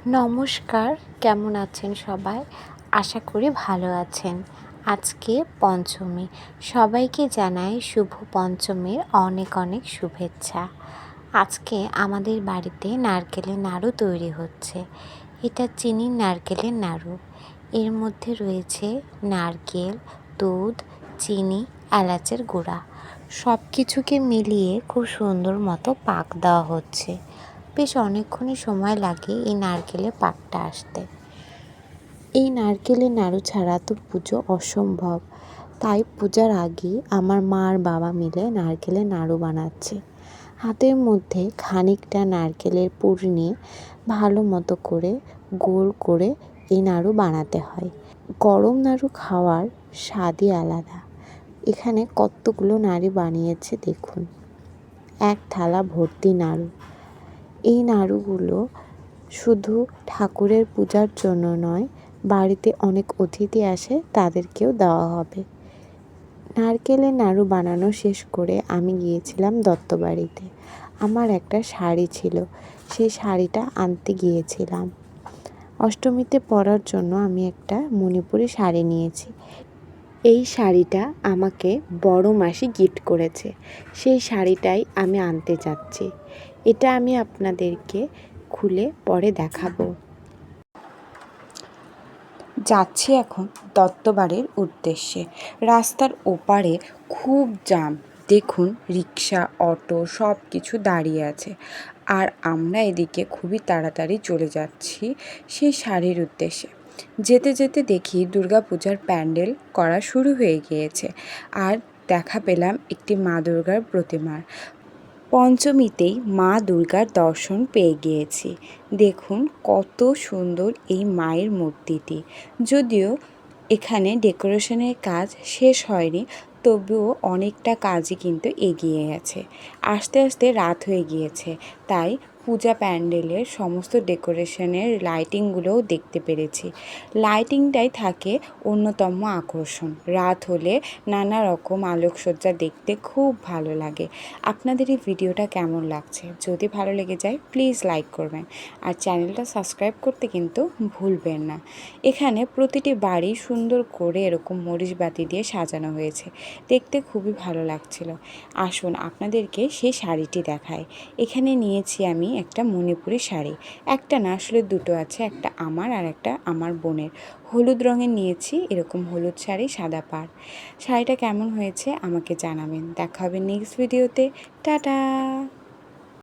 নমস্কার, কেমন আছেন সবাই? আশা করি ভালো আছেন। আজকে পঞ্চমী, সবাইকে জানাই শুভ পঞ্চমীর অনেক অনেক শুভেচ্ছা। আজকে আমাদের বাড়িতে নারকেলের নাড়ু তৈরি হচ্ছে। এটা চিনির নারকেলের নাড়ু। এর মধ্যে রয়েছে নারকেল, দুধ, চিনি, এলাচের গুঁড়া। সব কিছুকে মিলিয়ে খুব সুন্দর মতো পাক দেওয়া হচ্ছে। বেশ অনেকক্ষণই সময় লাগে এই নারকেলের পাকটা আসতে। এই নারকেলের নাড়ু ছাড়া তো পুজো অসম্ভব, তাই পূজার আগে আমার মা আর বাবা মিলে নারকেলের নাড়ু বানাচ্ছে। হাতের মধ্যে খানিকটা নারকেলের পুর নিয়ে ভালো মতো করে গোল করে এই নাড়ু বানাতে হয়। গরম নাড়ু খাওয়ার স্বাদই আলাদা। এখানে কতগুলো নাড়ু বানিয়েছে দেখুন, এক থালা ভর্তি নাড়ু। এই নাড়ুগুলো শুধু ঠাকুরের পূজার জন্য নয়, বাড়িতে অনেক অতিথি আসে তাদেরকেও দেওয়া হবে। নারকেলের নাড়ু বানানো শেষ করে আমি গিয়েছিলাম দত্তবাড়িতে। আমার একটা শাড়ি ছিল, সেই শাড়িটা আনতে গিয়েছিলাম। অষ্টমীতে পরার জন্য আমি একটা মণিপুরি শাড়ি নিয়েছি। এই শাড়িটা আমাকে বড় মাসি গিফট করেছে। সেই শাড়িটাই আমি আনতে যাচ্ছি। এটা আমি আপনাদেরকে খুলে পরে দেখাবো। যাচ্ছি এখন দত্তবাড়ির উদ্দেশ্যে। রাস্তার ওপারে খুব জ্যাম, দেখুন রিক্সা, অটো সব কিছু দাঁড়িয়ে আছে। আর আমরা এদিকে খুবই তাড়াতাড়ি চলে যাচ্ছি সেই শাড়ির উদ্দেশ্যে। যেতে যেতে দেখি দুর্গাপূজার প্যান্ডেল করা শুরু হয়ে গিয়েছে। আর দেখা পেলাম একটি মা দুর্গার প্রতিমার। পঞ্চমীতেই মা দুর্গার দর্শন পেয়ে গিয়েছি। দেখুন কত সুন্দর এই মায়ের মূর্তিটি। যদিও এখানে ডেকোরেশনের কাজ শেষ হয়নি, তবুও অনেকটা কাজই কিন্তু এগিয়ে গেছে। আস্তে আস্তে রাত হয়ে গিয়েছে, তাই পূজা প্যান্ডেলের সমস্ত ডেকোরেশনের লাইটিংগুলোও দেখতে পেরেছি। লাইটিংটাই থাকে অন্যতম আকর্ষণ। রাত হলে নানা রকম আলোকসজ্জা দেখতে খুব ভালো লাগে। আপনাদের এই ভিডিওটা কেমন লাগছে? যদি ভালো লেগে যায় প্লিজ লাইক করবেন, আর চ্যানেলটা সাবস্ক্রাইব করতে কিন্তু ভুলবেন না। এখানে প্রতিটি বাড়ি সুন্দর করে এরকম মরিচ বাতি দিয়ে সাজানো হয়েছে, দেখতে খুবই ভালো লাগছিল। আসুন আপনাদেরকে সেই শাড়িটি দেখাই। এখানে নিয়েছি আমি একটা মণিপুরি শাড়ি, একটা না আসলে দুটো আছে, একটা আমার আর একটা আমার বোনের। হলুদ রঙের নিয়েছি, এরকম হলুদ শাড়ি, সাদা পাড়। শাড়িটা কেমন হয়েছে আমাকে জানাবেন। দেখা হবে নেক্সট ভিডিওতে। টাটা।